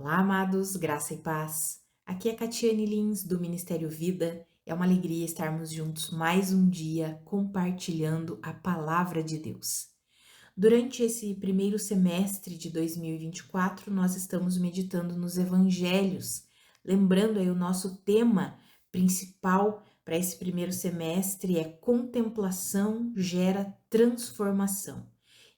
Olá, amados, graça e paz. Aqui é Catiane Lins, do Ministério Vida. É uma alegria estarmos juntos mais um dia compartilhando a palavra de Deus. Durante esse primeiro semestre de 2024, nós estamos meditando nos evangelhos. Lembrando aí o nosso tema principal para esse primeiro semestre é contemplação gera transformação.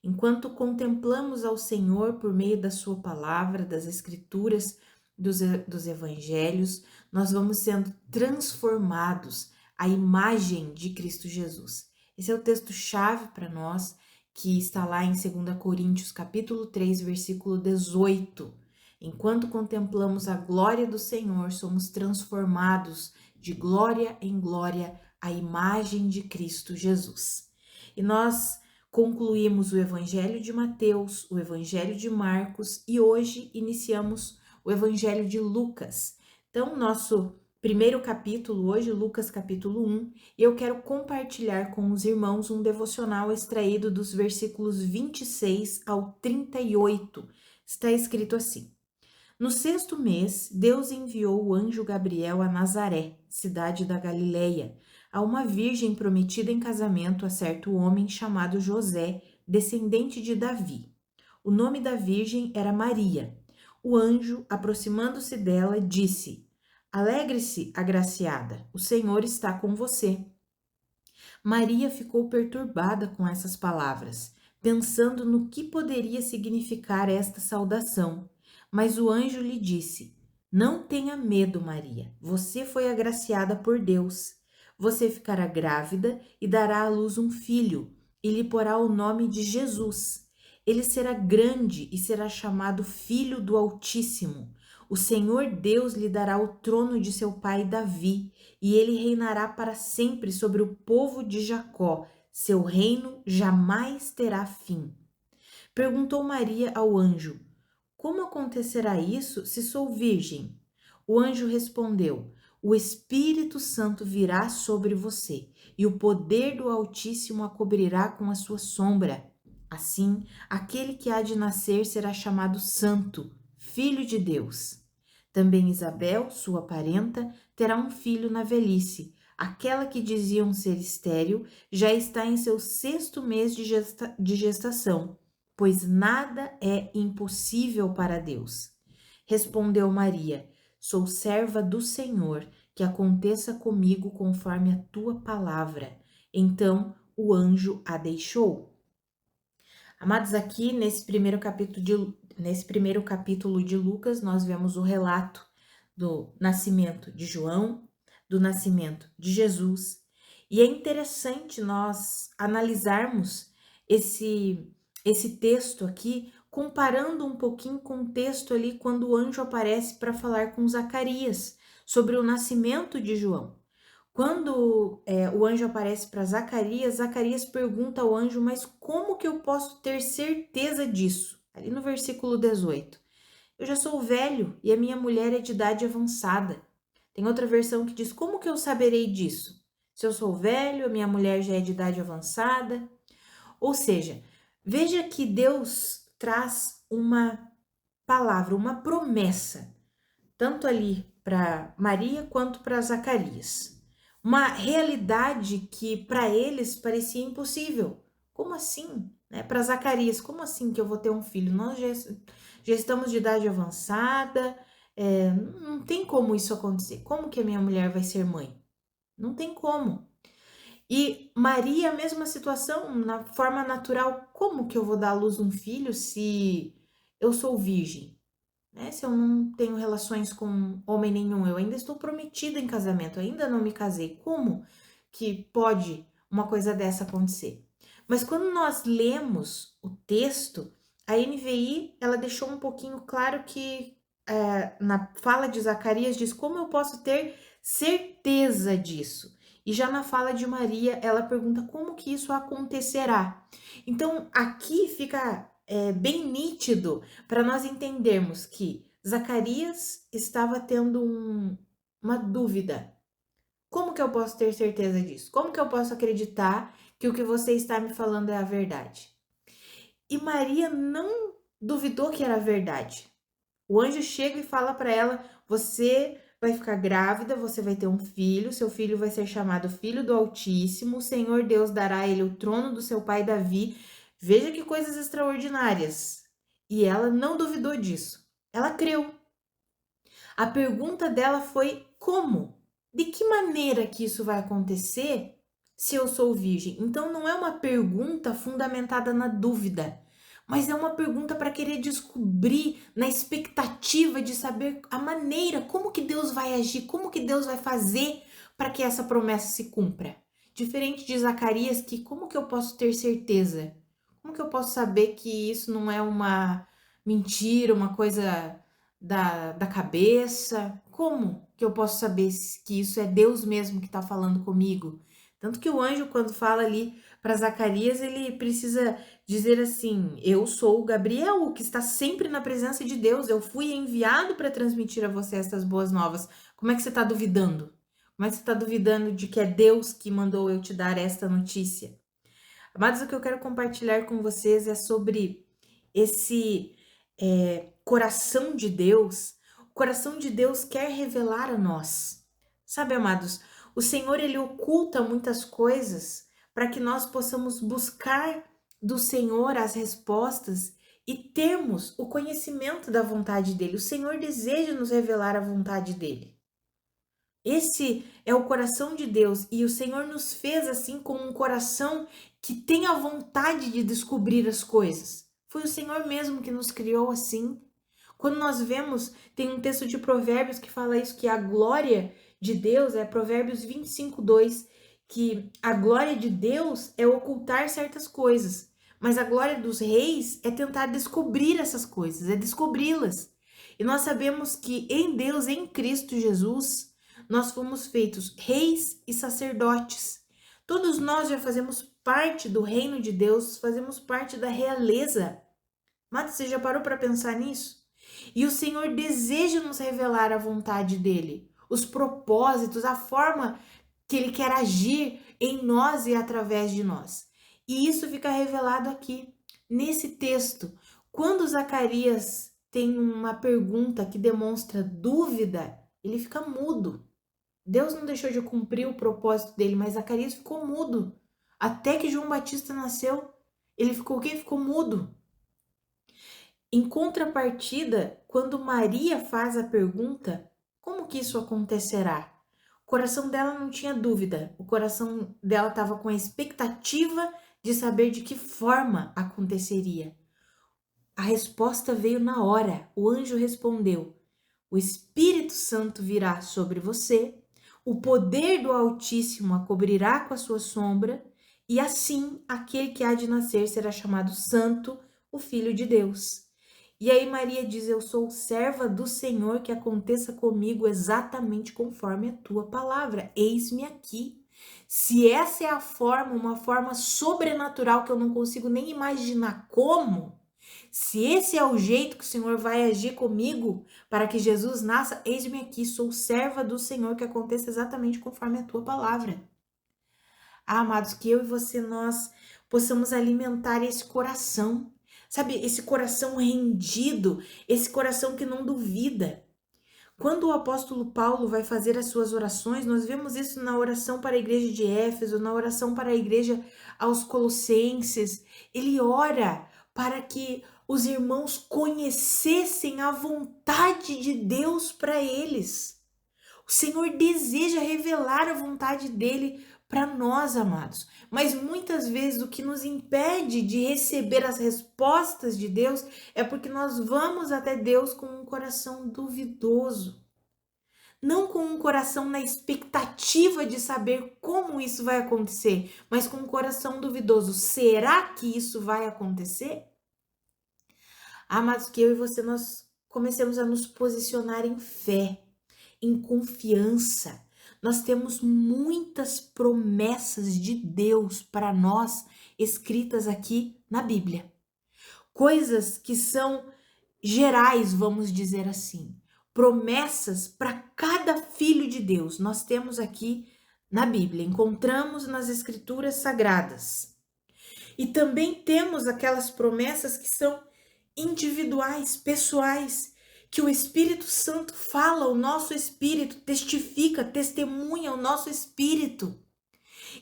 Enquanto contemplamos ao Senhor por meio da sua palavra, das escrituras, dos evangelhos, nós vamos sendo transformados à imagem de Cristo Jesus. Esse é o texto-chave para nós, que está lá em 2 Coríntios, capítulo 3, versículo 18. Enquanto contemplamos a glória do Senhor, somos transformados de glória em glória à imagem de Cristo Jesus. E nós concluímos o Evangelho de Mateus, o Evangelho de Marcos e hoje iniciamos o Evangelho de Lucas. Então, nosso primeiro capítulo hoje, Lucas capítulo 1, e eu quero compartilhar com os irmãos um devocional extraído dos versículos 26 ao 38. Está escrito assim: No sexto mês, Deus enviou o anjo Gabriel a Nazaré, cidade da Galileia, a uma virgem prometida em casamento a certo homem chamado José, descendente de Davi. O nome da virgem era Maria. O anjo, aproximando-se dela, disse: Alegre-se, agraciada, o Senhor está com você. Maria ficou perturbada com essas palavras, pensando no que poderia significar esta saudação. Mas o anjo lhe disse: Não tenha medo, Maria. Você foi agraciada por Deus. Você ficará grávida e dará à luz um filho, e lhe porá o nome de Jesus. Ele será grande e será chamado Filho do Altíssimo. O Senhor Deus lhe dará o trono de seu pai Davi, e ele reinará para sempre sobre o povo de Jacó. Seu reino jamais terá fim. Perguntou Maria ao anjo: Como acontecerá isso se sou virgem? O anjo respondeu: O Espírito Santo virá sobre você, e o poder do Altíssimo a cobrirá com a sua sombra. Assim, aquele que há de nascer será chamado Santo, Filho de Deus. Também Isabel, sua parenta, terá um filho na velhice. Aquela que diziam ser estéril já está em seu sexto mês de gestação, pois nada é impossível para Deus. Respondeu Maria: Sou serva do Senhor, que aconteça comigo conforme a tua palavra. Então o anjo a deixou. Amados, aqui nesse primeiro capítulo de Lucas, nós vemos o relato do nascimento de João, do nascimento de Jesus. E é interessante nós analisarmos esse texto aqui, comparando um pouquinho com o texto ali quando o anjo aparece para falar com Zacarias sobre o nascimento de João. Quando o anjo aparece para Zacarias, Zacarias pergunta ao anjo: Mas como que eu posso ter certeza disso? Ali no versículo 18. Eu já sou velho e a minha mulher é de idade avançada. Tem outra versão que diz: Como que eu saberei disso? Se eu sou velho, a minha mulher já é de idade avançada. Ou seja, veja que Deus traz uma palavra, uma promessa, tanto ali para Maria quanto para Zacarias. Uma realidade que para eles parecia impossível. Como assim? Né? Para Zacarias, como assim que eu vou ter um filho? Nós já estamos de idade avançada, não tem como isso acontecer. Como que a minha mulher vai ser mãe? Não tem como. E Maria, a mesma situação, na forma natural, como que eu vou dar à luz um filho se eu sou virgem? Né? Se eu não tenho relações com homem nenhum, eu ainda estou prometida em casamento, ainda não me casei. Como que pode uma coisa dessa acontecer? Mas quando nós lemos o texto, a NVI ela deixou um pouquinho claro que na fala de Zacarias diz: como eu posso ter certeza disso? E já na fala de Maria, ela pergunta como que isso acontecerá. Então, aqui fica bem nítido para nós entendermos que Zacarias estava tendo uma dúvida. Como que eu posso ter certeza disso? Como que eu posso acreditar que o que você está me falando é a verdade? E Maria não duvidou que era verdade. O anjo chega e fala para ela: você vai ficar grávida, você vai ter um filho, seu filho vai ser chamado Filho do Altíssimo, o Senhor Deus dará a ele o trono do seu pai Davi. Veja que coisas extraordinárias. E ela não duvidou disso. Ela creu. A pergunta dela foi: como? De que maneira que isso vai acontecer se eu sou virgem? Então não é uma pergunta fundamentada na dúvida, mas é uma pergunta para querer descobrir, na expectativa de saber a maneira, como que Deus vai agir, como que Deus vai fazer para que essa promessa se cumpra. Diferente de Zacarias, que como que eu posso ter certeza? Como que eu posso saber que isso não é uma mentira, uma coisa da cabeça? Como que eu posso saber que isso é Deus mesmo que está falando comigo? Tanto que o anjo, quando fala ali para Zacarias, ele precisa dizer assim: eu sou o Gabriel, o que está sempre na presença de Deus. Eu fui enviado para transmitir a você estas boas novas. Como é que você está duvidando? Como é que você está duvidando de que é Deus que mandou eu te dar esta notícia? Amados, o que eu quero compartilhar com vocês é sobre esse coração de Deus. O coração de Deus quer revelar a nós. Sabe, amados, o Senhor, ele oculta muitas coisas para que nós possamos buscar do Senhor as respostas e termos o conhecimento da vontade dele. O Senhor deseja nos revelar a vontade dele. Esse é o coração de Deus e o Senhor nos fez assim com um coração que tem a vontade de descobrir as coisas. Foi o Senhor mesmo que nos criou assim. Quando nós vemos, tem um texto de Provérbios que fala isso, que a glória de Deus, é Provérbios 25:2, que a glória de Deus é ocultar certas coisas, mas a glória dos reis é tentar descobrir essas coisas, é descobri-las. E nós sabemos que em Deus, em Cristo Jesus, nós fomos feitos reis e sacerdotes. Todos nós já fazemos parte do reino de Deus, fazemos parte da realeza. Mas você já parou para pensar nisso? E o Senhor deseja nos revelar a vontade dele, os propósitos, a forma que ele quer agir em nós e através de nós. E isso fica revelado aqui, nesse texto. Quando Zacarias tem uma pergunta que demonstra dúvida, ele fica mudo. Deus não deixou de cumprir o propósito dele, mas Zacarias ficou mudo. Até que João Batista nasceu, ele ficou o quê? Ficou mudo. Em contrapartida, quando Maria faz a pergunta, como que isso acontecerá? O coração dela não tinha dúvida, o coração dela estava com a expectativa de saber de que forma aconteceria. A resposta veio na hora, o anjo respondeu: o Espírito Santo virá sobre você, o poder do Altíssimo a cobrirá com a sua sombra, e assim aquele que há de nascer será chamado Santo, o Filho de Deus. E aí Maria diz: eu sou serva do Senhor, que aconteça comigo exatamente conforme a tua palavra. Eis-me aqui. Se essa é a forma, uma forma sobrenatural que eu não consigo nem imaginar como, se esse é o jeito que o Senhor vai agir comigo para que Jesus nasça, eis-me aqui, sou serva do Senhor, que aconteça exatamente conforme a tua palavra. Ah, amados, que eu e você, nós possamos alimentar esse coração, sabe, esse coração rendido, esse coração que não duvida. Quando o apóstolo Paulo vai fazer as suas orações, nós vemos isso na oração para a igreja de Éfeso, na oração para a igreja aos Colossenses. Ele ora para que os irmãos conhecessem a vontade de Deus para eles. O Senhor deseja revelar a vontade dele para nós, amados. Mas muitas vezes o que nos impede de receber as respostas de Deus é porque nós vamos até Deus com um coração duvidoso. Não com um coração na expectativa de saber como isso vai acontecer, mas com um coração duvidoso. Será que isso vai acontecer? Amados, que eu e você nós comecemos a nos posicionar em fé, em confiança. Nós temos muitas promessas de Deus para nós escritas aqui na Bíblia. Coisas que são gerais, vamos dizer assim. Promessas para cada filho de Deus. Nós temos aqui na Bíblia, encontramos nas Escrituras Sagradas. E também temos aquelas promessas que são individuais, pessoais, que o Espírito Santo fala ao nosso espírito, testifica, testemunha ao nosso espírito.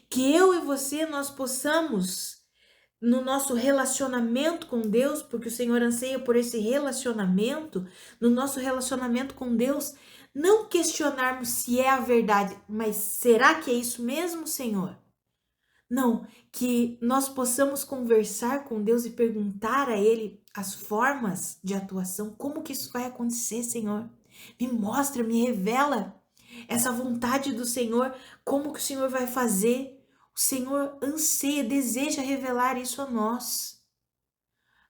Que eu e você nós possamos, no nosso relacionamento com Deus, porque o Senhor anseia por esse relacionamento, no nosso relacionamento com Deus, não questionarmos se é a verdade, mas será que é isso mesmo, Senhor? Não, que nós possamos conversar com Deus e perguntar a Ele as formas de atuação, como que isso vai acontecer, Senhor? Me mostra, me revela essa vontade do Senhor, como que o Senhor vai fazer? O Senhor anseia, deseja revelar isso a nós.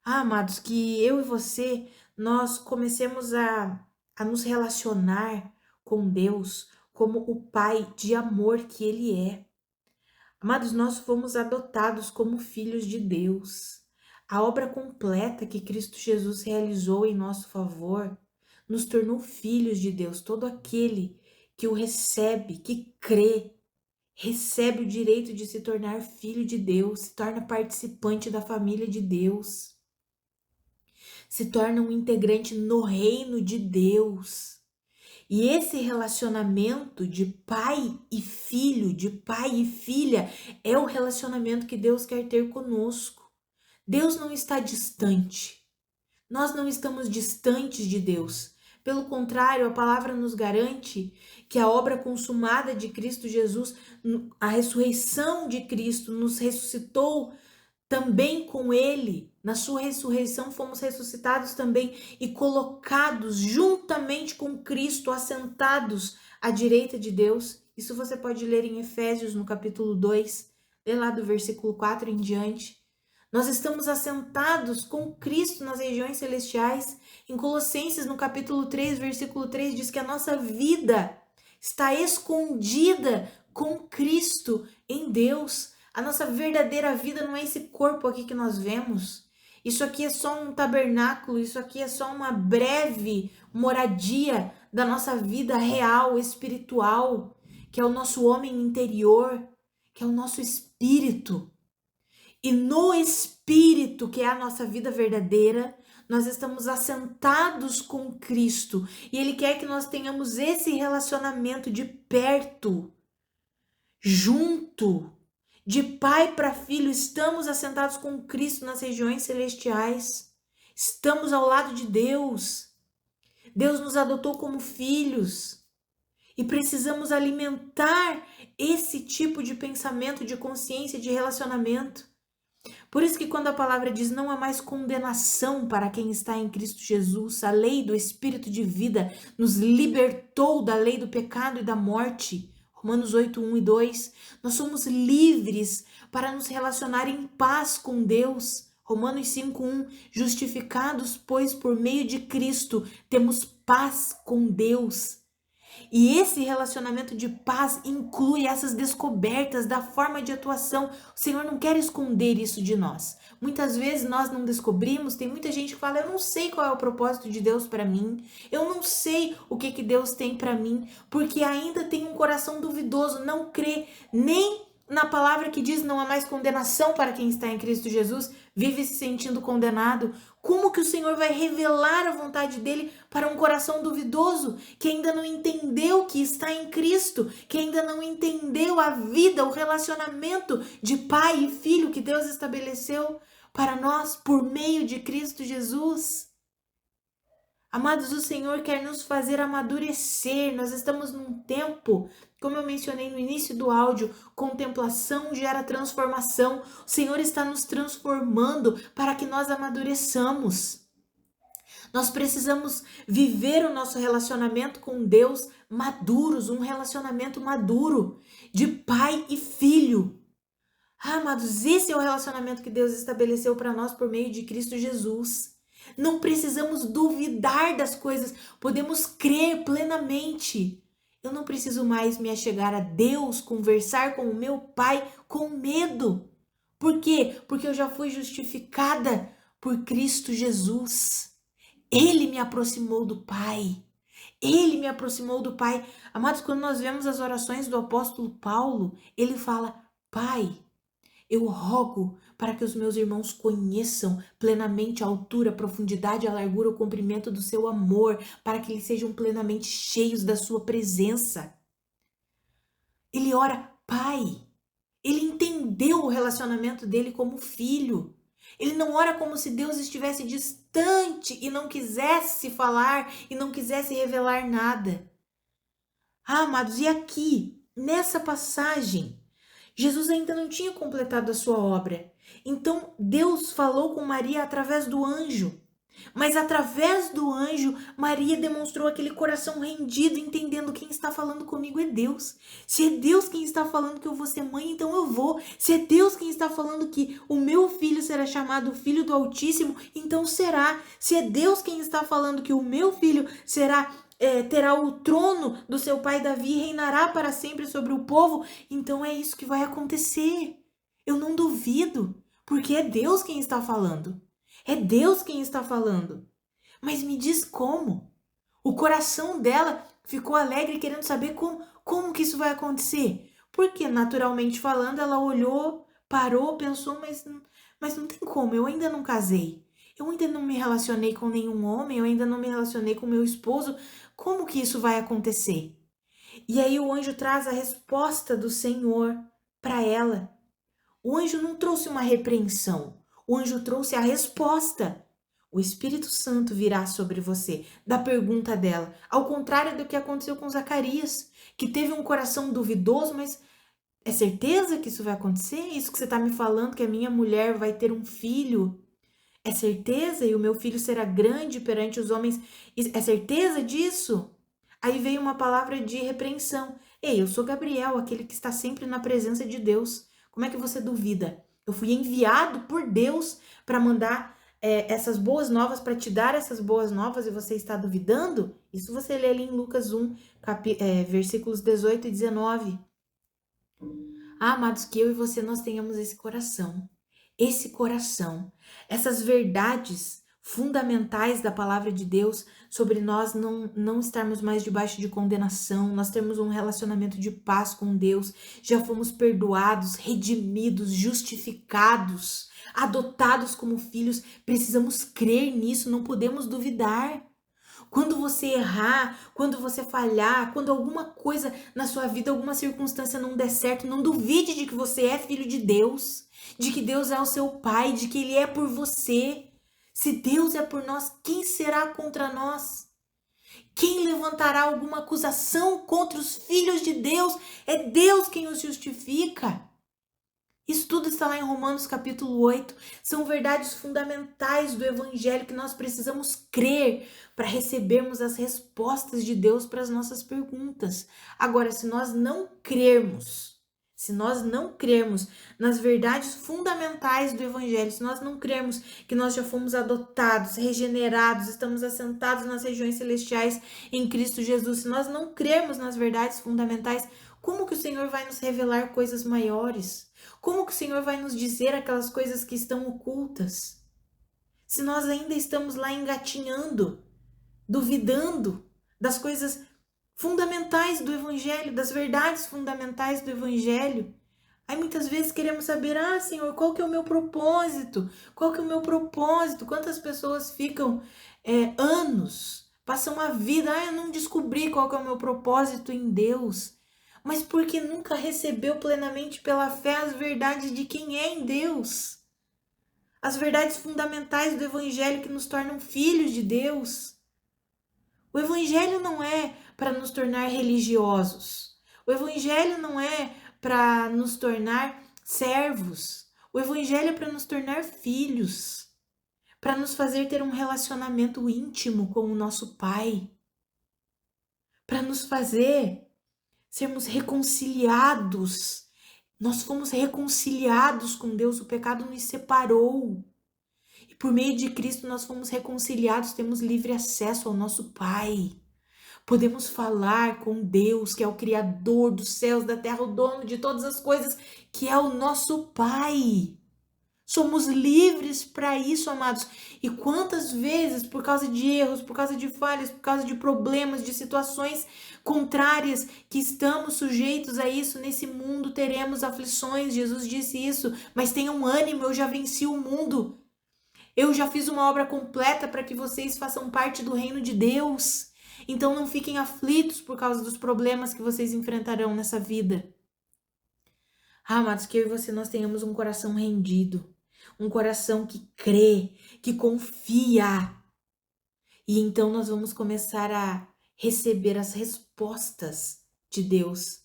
Ah, amados, que eu e você, nós comecemos a nos relacionar com Deus como o Pai de amor que Ele é. Amados, nós fomos adotados como filhos de Deus. A obra completa que Cristo Jesus realizou em nosso favor nos tornou filhos de Deus. Todo aquele que o recebe, que crê, recebe o direito de se tornar filho de Deus, se torna participante da família de Deus, se torna um integrante no reino de Deus. E esse relacionamento de pai e filho, de pai e filha, é o relacionamento que Deus quer ter conosco. Deus não está distante. Nós não estamos distantes de Deus. Pelo contrário, a palavra nos garante que a obra consumada de Cristo Jesus, a ressurreição de Cristo, nos ressuscitou também com Ele. Na sua ressurreição fomos ressuscitados também e colocados juntamente com Cristo, assentados à direita de Deus. Isso você pode ler em Efésios, no capítulo 2, lê lá do versículo 4 em diante. Nós estamos assentados com Cristo nas regiões celestiais. Em Colossenses, no capítulo 3, versículo 3, diz que a nossa vida está escondida com Cristo em Deus. A nossa verdadeira vida não é esse corpo aqui que nós vemos. Isso aqui é só um tabernáculo, isso aqui é só uma breve moradia da nossa vida real, espiritual, que é o nosso homem interior, que é o nosso espírito. E no espírito, que é a nossa vida verdadeira, nós estamos assentados com Cristo. E Ele quer que nós tenhamos esse relacionamento de perto, junto, de pai para filho. Estamos assentados com Cristo nas regiões celestiais. Estamos ao lado de Deus. Deus nos adotou como filhos. E precisamos alimentar esse tipo de pensamento, de consciência, de relacionamento. Por isso que quando a palavra diz não há mais condenação para quem está em Cristo Jesus, a lei do Espírito de vida nos libertou da lei do pecado e da morte. Romanos 8, 1 e 2. Nós somos livres para nos relacionar em paz com Deus. Romanos 5, 1. Justificados, pois, por meio de Cristo, temos paz com Deus. E esse relacionamento de paz inclui essas descobertas da forma de atuação. O Senhor não quer esconder isso de nós. Muitas vezes nós não descobrimos, tem muita gente que fala, eu não sei qual é o propósito de Deus para mim, eu não sei o que Deus tem para mim, porque ainda tem um coração duvidoso, não crê nem na palavra que diz não há mais condenação para quem está em Cristo Jesus, vive se sentindo condenado. Como que o Senhor vai revelar a vontade dele para um coração duvidoso, que ainda não entendeu que está em Cristo, que ainda não entendeu a vida, o relacionamento de pai e filho que Deus estabeleceu para nós por meio de Cristo Jesus? Amados, o Senhor quer nos fazer amadurecer. Nós estamos num tempo, como eu mencionei no início do áudio, contemplação gera transformação. O Senhor está nos transformando para que nós amadureçamos. Nós precisamos viver o nosso relacionamento com Deus maduros, um relacionamento maduro de pai e filho. Ah, amados, esse é o relacionamento que Deus estabeleceu para nós por meio de Cristo Jesus. Não precisamos duvidar das coisas, podemos crer plenamente. Eu não preciso mais me achegar a Deus, conversar com o meu Pai com medo. Por quê? Porque eu já fui justificada por Cristo Jesus. Ele me aproximou do Pai. Ele me aproximou do Pai. Amados, quando nós vemos as orações do apóstolo Paulo, ele fala, Pai, eu rogo para que os meus irmãos conheçam plenamente a altura, a profundidade, a largura, o comprimento do seu amor, para que eles sejam plenamente cheios da sua presença. Ele ora, Pai. Ele entendeu o relacionamento dele como filho. Ele não ora como se Deus estivesse distante e não quisesse falar e não quisesse revelar nada. Ah, amados, e aqui, nessa passagem, Jesus ainda não tinha completado a sua obra. Então, Deus falou com Maria através do anjo. Mas através do anjo, Maria demonstrou aquele coração rendido, entendendo quem está falando comigo é Deus. Se é Deus quem está falando que eu vou ser mãe, então eu vou. Se é Deus quem está falando que o meu filho será chamado Filho do Altíssimo, então será. Se é Deus quem está falando que o meu filho terá o trono do seu pai Davi e reinará para sempre sobre o povo, então é isso que vai acontecer. Eu não duvido, porque é Deus quem está falando. É Deus quem está falando. Mas me diz como? O coração dela ficou alegre querendo saber como que isso vai acontecer. Porque, naturalmente falando, ela olhou, parou, pensou, mas não tem como, eu ainda não casei. Eu ainda não me relacionei com nenhum homem, eu ainda não me relacionei com meu esposo. Como que isso vai acontecer? E aí o anjo traz a resposta do Senhor para ela. O anjo não trouxe uma repreensão, o anjo trouxe a resposta. O Espírito Santo virá sobre você, da pergunta dela, ao contrário do que aconteceu com Zacarias, que teve um coração duvidoso, mas é certeza que isso vai acontecer? Isso que você está me falando, que a minha mulher vai ter um filho? É certeza? E o meu filho será grande perante os homens? É certeza disso? Aí veio uma palavra de repreensão. Ei, eu sou Gabriel, aquele que está sempre na presença de Deus. Como é que você duvida? Eu fui enviado por Deus para mandar essas boas novas, para te dar essas boas novas e você está duvidando? Isso você lê ali em Lucas 1, versículos 18 e 19. Ah, amados, que eu e você nós tenhamos esse coração, essas verdades fundamentais da palavra de Deus sobre nós não estarmos mais debaixo de condenação, nós termos um relacionamento de paz com Deus, já fomos perdoados, redimidos, justificados, adotados como filhos, precisamos crer nisso, não podemos duvidar. Quando você errar, quando você falhar, quando alguma coisa na sua vida, alguma circunstância não der certo, não duvide de que você é filho de Deus, de que Deus é o seu Pai, de que Ele é por você. Se Deus é por nós, quem será contra nós? Quem levantará alguma acusação contra os filhos de Deus? É Deus quem os justifica. Isso tudo está lá em Romanos capítulo 8. São verdades fundamentais do Evangelho que nós precisamos crer para recebermos as respostas de Deus para as nossas perguntas. Agora, se nós não crermos nas verdades fundamentais do Evangelho, se nós não crermos que nós já fomos adotados, regenerados, estamos assentados nas regiões celestiais em Cristo Jesus, se nós não crermos nas verdades fundamentais, como que o Senhor vai nos revelar coisas maiores? Como que o Senhor vai nos dizer aquelas coisas que estão ocultas? Se nós ainda estamos lá engatinhando, duvidando das coisas fundamentais do Evangelho, das verdades fundamentais do Evangelho. Aí muitas vezes queremos saber, Senhor, qual que é o meu propósito? Qual que é o meu propósito? Quantas pessoas ficam anos, passam a vida, eu não descobri qual que é o meu propósito em Deus. Mas porque nunca recebeu plenamente pela fé as verdades de quem é em Deus. As verdades fundamentais do Evangelho que nos tornam filhos de Deus. O Evangelho não é para nos tornar religiosos. O Evangelho não é para nos tornar servos. O Evangelho é para nos tornar filhos. Para nos fazer ter um relacionamento íntimo com o nosso Pai. Para nos fazer sermos reconciliados. Nós fomos reconciliados com Deus, o pecado nos separou. E por meio de Cristo nós fomos reconciliados, temos livre acesso ao nosso Pai. Podemos falar com Deus, que é o Criador dos céus, da terra, o dono de todas as coisas, que é o nosso Pai. Somos livres para isso, amados. E quantas vezes, por causa de erros, por causa de falhas, por causa de problemas, de situações contrárias, que estamos sujeitos a isso, nesse mundo teremos aflições. Jesus disse isso, mas tenham ânimo, eu já venci o mundo. Eu já fiz uma obra completa para que vocês façam parte do reino de Deus. Então não fiquem aflitos por causa dos problemas que vocês enfrentarão nessa vida. Amados, que eu e você nós tenhamos um coração rendido, um coração que crê, que confia. E então nós vamos começar a receber as respostas de Deus,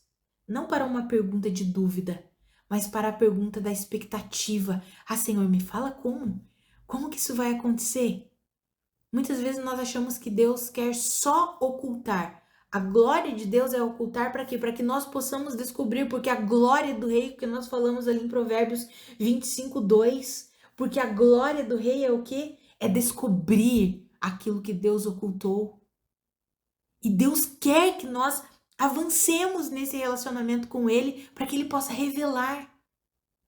não para uma pergunta de dúvida, mas para a pergunta da expectativa. Ah, Senhor, me fala como? Como que isso vai acontecer? Muitas vezes nós achamos que Deus quer só ocultar. A glória de Deus é ocultar para quê? Para que nós possamos descobrir, porque a glória do rei, que nós falamos ali em Provérbios 25:2, porque a glória do rei é o quê? É descobrir aquilo que Deus ocultou. E Deus quer que nós avancemos nesse relacionamento com Ele, para que Ele possa revelar,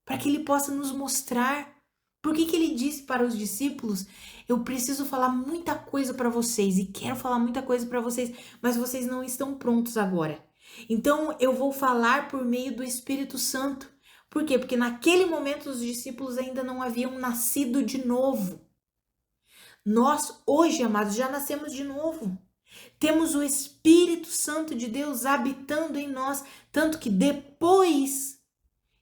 para que Ele possa nos mostrar. Por que que Ele disse para os discípulos: eu preciso falar muita coisa para vocês e quero falar muita coisa para vocês, mas vocês não estão prontos agora. Então eu vou falar por meio do Espírito Santo. Por quê? Porque naquele momento os discípulos ainda não haviam nascido de novo. Nós hoje, amados, já nascemos de novo. Temos o Espírito Santo de Deus habitando em nós, tanto que depois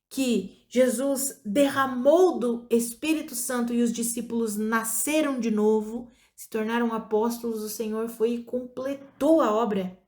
que Jesus derramou do Espírito Santo e os discípulos nasceram de novo, se tornaram apóstolos, o Senhor foi e completou a obra.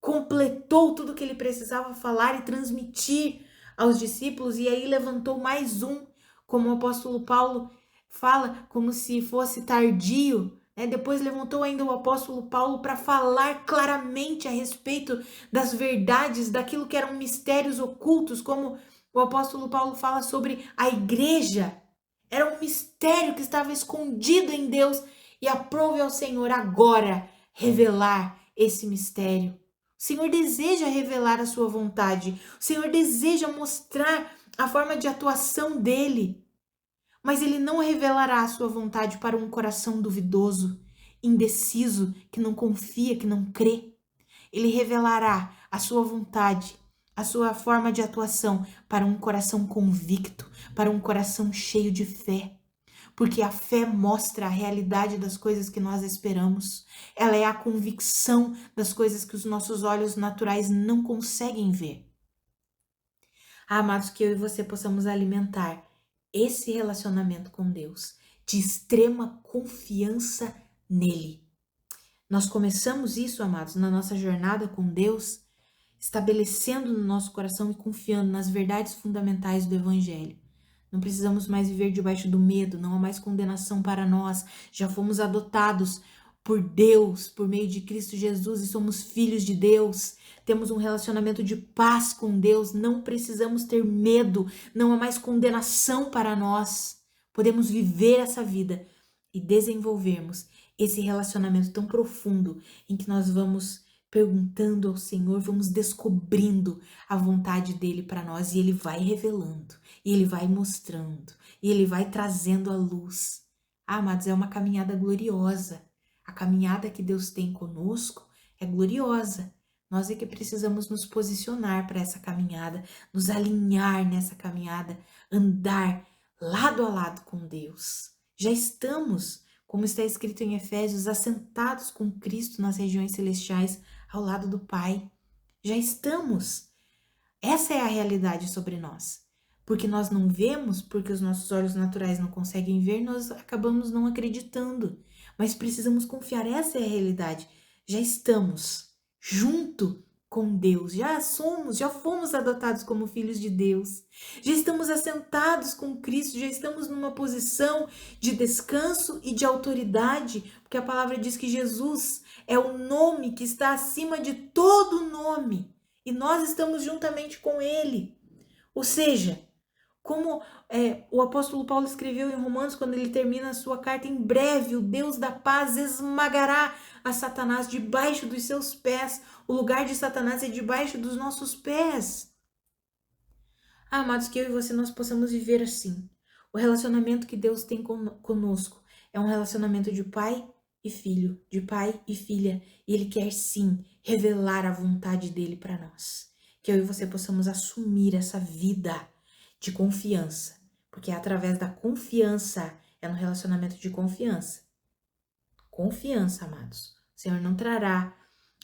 Completou tudo que ele precisava falar e transmitir aos discípulos, e aí levantou mais um, como o apóstolo Paulo fala, como se fosse tardio. Depois levantou ainda o apóstolo Paulo para falar claramente a respeito das verdades, daquilo que eram mistérios ocultos, como o apóstolo Paulo fala sobre a igreja. Era um mistério que estava escondido em Deus, e aprove ao Senhor agora revelar esse mistério. O Senhor deseja revelar a sua vontade. O Senhor deseja mostrar a forma de atuação dele. Mas ele não revelará a sua vontade para um coração duvidoso, indeciso, que não confia, que não crê. Ele revelará a sua vontade, a sua forma de atuação para um coração convicto, para um coração cheio de fé. Porque a fé mostra a realidade das coisas que nós esperamos. Ela é a convicção das coisas que os nossos olhos naturais não conseguem ver. Amados, que eu e você possamos alimentar esse relacionamento com Deus, de extrema confiança nele. Nós começamos isso, amados, na nossa jornada com Deus, estabelecendo no nosso coração e confiando nas verdades fundamentais do Evangelho. Não precisamos mais viver debaixo do medo, não há mais condenação para nós. Já fomos adotados por Deus, por meio de Cristo Jesus, e somos filhos de Deus. Temos um relacionamento de paz com Deus, não precisamos ter medo, não há mais condenação para nós. Podemos viver essa vida e desenvolvermos esse relacionamento tão profundo em que nós vamos perguntando ao Senhor, vamos descobrindo a vontade dele para nós, e ele vai revelando, e ele vai mostrando, e ele vai trazendo a luz. Amados, é uma caminhada gloriosa. A caminhada que Deus tem conosco é gloriosa. Nós é que precisamos nos posicionar para essa caminhada, nos alinhar nessa caminhada, andar lado a lado com Deus. Já estamos, como está escrito em Efésios, assentados com Cristo nas regiões celestiais, ao lado do Pai. Já estamos. Essa é a realidade sobre nós. Porque nós não vemos, porque os nossos olhos naturais não conseguem ver, nós acabamos não acreditando. Mas precisamos confiar, essa é a realidade. Já estamos junto com Deus, já fomos adotados como filhos de Deus. Já estamos assentados com Cristo, já estamos numa posição de descanso e de autoridade, porque a palavra diz que Jesus é o nome que está acima de todo nome, e nós estamos juntamente com ele. Ou seja, como o apóstolo Paulo escreveu em Romanos, quando ele termina a sua carta: em breve o Deus da paz esmagará a Satanás debaixo dos seus pés. O lugar de Satanás é debaixo dos nossos pés. Amados, que eu e você nós possamos viver assim, O relacionamento que Deus tem conosco é um relacionamento de pai e filho, de pai e filha. E Ele quer sim revelar a vontade dele para nós. Que eu e você possamos assumir essa vida de confiança. Porque é através da confiança, é no relacionamento de confiança. Confiança, amados. O Senhor não trará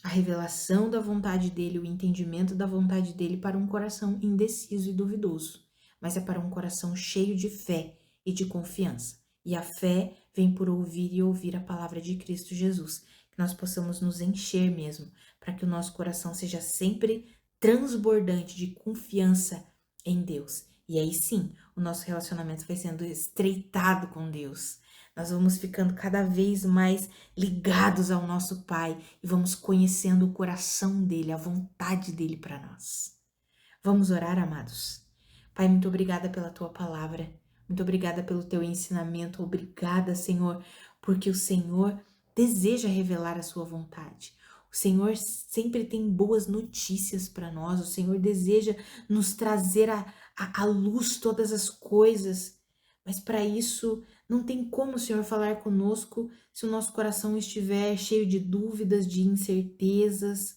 a revelação da vontade dele, o entendimento da vontade dele para um coração indeciso e duvidoso, mas é para um coração cheio de fé e de confiança. E a fé vem por ouvir e ouvir a palavra de Cristo Jesus, que nós possamos nos encher mesmo, para que o nosso coração seja sempre transbordante de confiança em Deus. E aí sim, o nosso relacionamento vai sendo estreitado com Deus. Nós vamos ficando cada vez mais ligados ao nosso Pai e vamos conhecendo o coração dele, a vontade dele para nós. Vamos orar, amados? Pai, muito obrigada pela tua palavra, muito obrigada pelo teu ensinamento, obrigada, Senhor, porque o Senhor deseja revelar a sua vontade. O Senhor sempre tem boas notícias para nós, o Senhor deseja nos trazer à luz todas as coisas, mas para isso não tem como o Senhor falar conosco se o nosso coração estiver cheio de dúvidas, de incertezas.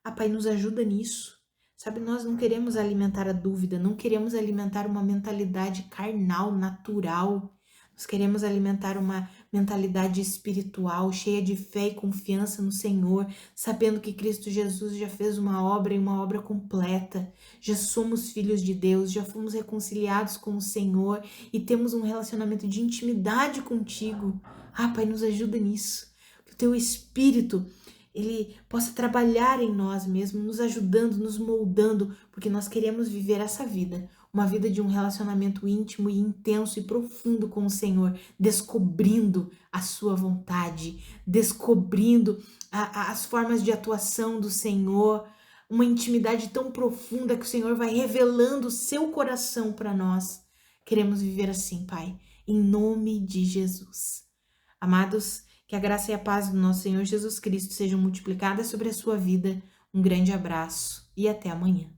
Ah, Pai, nos ajuda nisso. Sabe, nós não queremos alimentar a dúvida, não queremos alimentar uma mentalidade carnal, natural. Nós queremos alimentar uma mentalidade espiritual, cheia de fé e confiança no Senhor, sabendo que Cristo Jesus já fez uma obra e uma obra completa. Já somos filhos de Deus, já fomos reconciliados com o Senhor e temos um relacionamento de intimidade contigo. Ah, Pai, nos ajuda nisso. Que o teu Espírito ele possa trabalhar em nós mesmos, nos ajudando, nos moldando, porque nós queremos viver essa vida, uma vida de um relacionamento íntimo e intenso e profundo com o Senhor, descobrindo a sua vontade, descobrindo as formas de atuação do Senhor, uma intimidade tão profunda que o Senhor vai revelando o seu coração para nós. Queremos viver assim, Pai, em nome de Jesus. Amados, que a graça e a paz do nosso Senhor Jesus Cristo sejam multiplicadas sobre a sua vida. Um grande abraço e até amanhã.